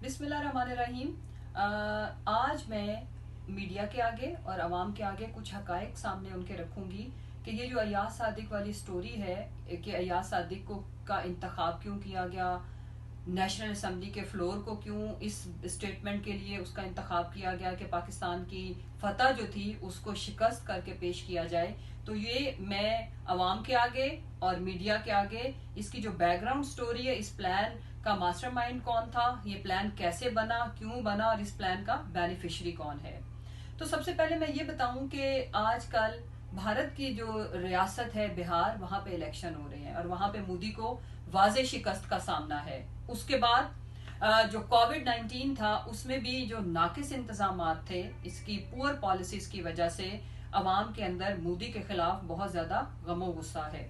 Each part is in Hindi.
बिस्मिल्लाहिर्रहमानिर्रहीम। आज मैं मीडिया के आगे और अवाम के आगे कुछ हकायक सामने उनके रखूंगी कि ये जो अयाज सादिक वाली स्टोरी है कि अयाज सादिक को का इंतखाब क्यों किया गया, नेशनल असम्बली के फ्लोर को क्यों इस स्टेटमेंट के लिए उसका इंतखाब किया गया कि पाकिस्तान की फतह जो थी उसको शिकस्त करके पेश किया जाए। तो ये मैं अवाम के आगे और मीडिया के आगे इसकी जो बैकग्राउंड स्टोरी है, इस प्लान का मास्टरमाइंड कौन था, ये प्लान कैसे बना, क्यों बना और इस प्लान का बेनिफिशियरी कौन है। तो सबसे पहले मैं ये बताऊं कि आजकल भारत की जो रियासत है बिहार, वहां पे इलेक्शन हो रहे हैं और वहां पे मोदी को वाजे शिकस्त का सामना है। उसके बाद जो कोविड-19 था उसमें भी जो नाकिस इंतजाम थे, इसकी पुअर पॉलिसीज की वजह से अवाम के अंदर मोदी के खिलाफ बहुत ज्यादा गमो गुस्सा है।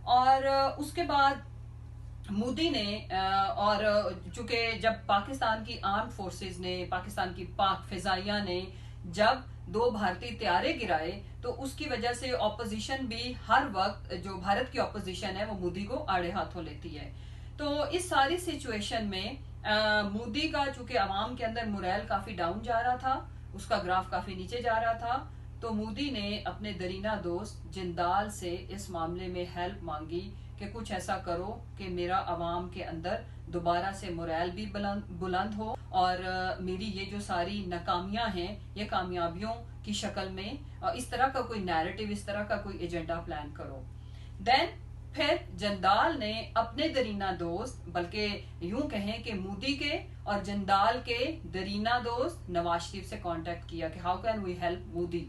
और उसके बाद मोदी ने और चूंकि जब पाकिस्तान की आर्म फोर्सेस ने, पाकिस्तान की पाक फिजाइया ने जब 2 भारतीय त्यारे गिराए तो उसकी वजह से ऑपोजिशन भी हर वक्त, जो भारत की ऑपोजिशन है वो मोदी को आड़े हाथों लेती है। तो इस सारी सिचुएशन में मोदी का चूंकि अवाम के अंदर मोरल काफी डाउन जा रहा था, उसका ग्राफ काफी नीचे जा रहा था, तो मोदी ने अपने दरीना दोस्त जिंदाल से इस मामले में हेल्प मांगी कि कुछ ऐसा करो कि मेरा अवाम के अंदर दोबारा से मोरल भी बुलंद हो और मेरी ये जो सारी नाकामियां हैं ये कामयाबियों की शक्ल में इस तरह का कोई नैरेटिव, इस तरह का कोई एजेंडा प्लान करो। देन फिर जंदाल ने अपने दरीना दोस्त, बल्कि यूं कहें कि मोदी के और जंदाल के दरीना दोस्त नवाज शरीफ से कांटेक्ट किया कि how can we help Modi.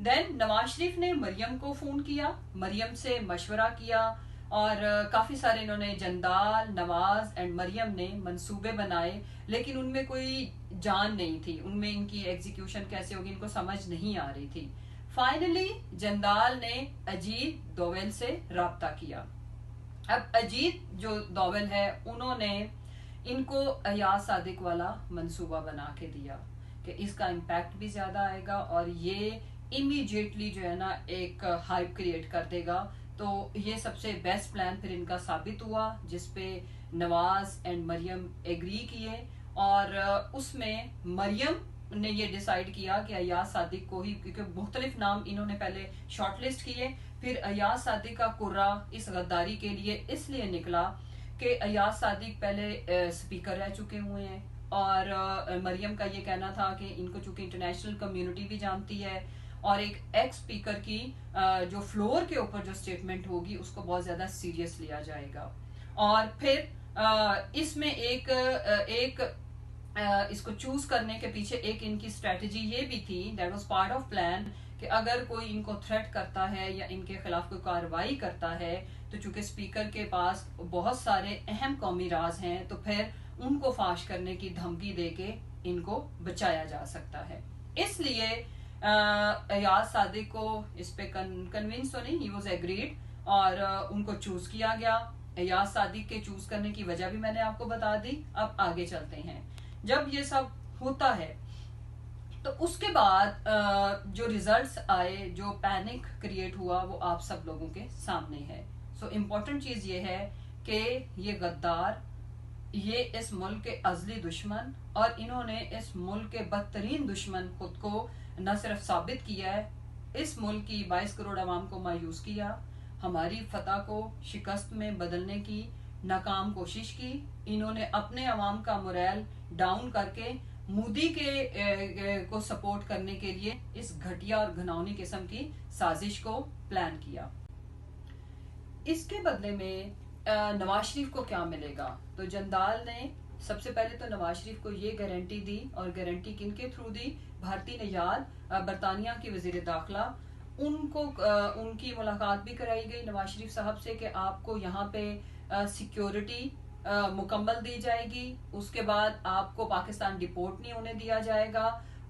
Then Nawaz Sharif ने मरियम को फोन किया, मरियम से मशवरा किया और काफी सारे इन्होंने, जंदाल, नवाज एंड मरियम ने मंसूबे बनाए, लेकिन उनमें कोई जान नहीं थी, उनमें इनकी एग्जीक्यूशन कैसे होगी इनको समझ नहीं आ रही थी। फाइनली जंदाल ने अजीत दोवल से राब्ता किया। अब अजीत जो दोवल है उन्होंने इनको अयाज सादिक वाला मंसूबा बना के दिया कि इसका इम्पैक्ट भी ज्यादा आएगा और ये इमीडिएटली जो है ना एक हाइप क्रिएट कर देगा। तो ये सबसे बेस्ट प्लान फिर इनका साबित हुआ, जिसपे नवाज एंड मरियम एग्री किए और उसमें मरियम ने ये डिसाइड किया कि अयाज सादिक को ही, क्योंकि मुख्तलिफ नाम इन्होंने पहले शॉर्टलिस्ट किए, फिर अयाज सादिक का कुर्रा इस गद्दारी के लिए इसलिए निकला कि अयाज सादिक पहले स्पीकर रह चुके हुए हैं और मरियम का ये कहना था कि इनको चूंकि इंटरनेशनल कम्युनिटी भी जानती है और एक एक्स स्पीकर की जो फ्लोर के ऊपर जो स्टेटमेंट होगी उसको बहुत ज्यादा सीरियस लिया जाएगा। और फिर इसमें एक इसको चूज करने के पीछे एक इनकी स्ट्रेटजी ये भी थी, that was part of plan, कि अगर कोई इनको थ्रेट करता है या इनके खिलाफ कोई कार्रवाई करता है तो चूंकि स्पीकर के पास बहुत सारे अहम कौमी राज हैं तो फिर उनको फाश करने की धमकी देके इनको बचाया जा सकता है। इसलिए अयाज सादिक को इस पे कन्विंस तो नहीं, ही वाज एग्रीड और उनको चूज किया गया। अयाज सादिक के चूज करने की वजह भी मैंने आपको बता दी। अब आगे चलते हैं। जब ये सब होता है तो उसके बाद जो रिजल्ट्स आए, जो पैनिक क्रिएट हुआ, वो आप सब लोगों के सामने है। सो इम्पोर्टेंट चीज ये है कि ये गद्दार, ये इस मुल्क के अजली दुश्मन और इन्होंने इस मुल्क के बदतरीन दुश्मन खुद को न सिर्फ साबित किया है, इस मुल्क की 22 करोड़ आवाम को मायूस किया, हमारी फतह को शिकस्त में बदलने की नाकाम कोशिश की। इन्होंने अपने अवाम का मोरल डाउन करके मोदी के को सपोर्ट करने के लिए इस घटिया और घिनौनी किस्म की साजिश को प्लान किया। इसके बदले में नवाज शरीफ को क्या मिलेगा? तो जंदाल ने सबसे पहले तो नवाज शरीफ को ये गारंटी दी, और गारंटी किनके थ्रू दी? भारतीय निजात बरतानिया की वजीर दाखिला, उनको उनकी मुलाकात भी कराई गई नवाज शरीफ साहब से कि आपको यहाँ पे सिक्योरिटी मुकम्मल दी जाएगी, उसके बाद आपको पाकिस्तान डिपोर्ट नहीं होने दिया जाएगा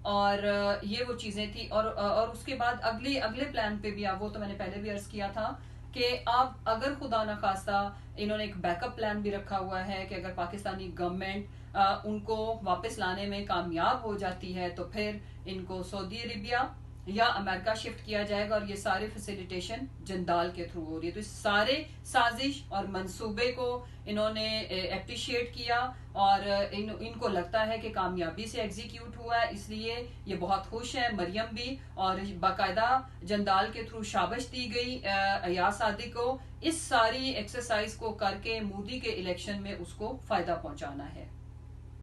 और ये वो चीजें थी। और उसके बाद अगले प्लान पे भी, आप वो तो मैंने पहले भी अर्ज किया था कि आप अगर खुदा न खास्ता, इन्होंने एक बैकअप प्लान भी रखा हुआ है कि अगर पाकिस्तानी गवर्नमेंट उनको वापस लाने में कामयाब हो जाती है तो फिर इनको सऊदी अरेबिया या अमेरिका शिफ्ट किया जाएगा, और ये सारे फैसिलिटेशन जंदाल के थ्रू हो रही है। तो इस सारे साजिश और मंसूबे को इन्होंने अप्रिशिएट किया, और इनको लगता है कि कामयाबी से एग्जीक्यूट हुआ है, इसलिए ये बहुत खुश है, मरियम भी। और बाकायदा जंदाल के थ्रू शाबाश दी गई अयाज सादिक को, इस सारी एक्सरसाइज को करके मोदी के इलेक्शन में उसको फायदा पहुंचाना है।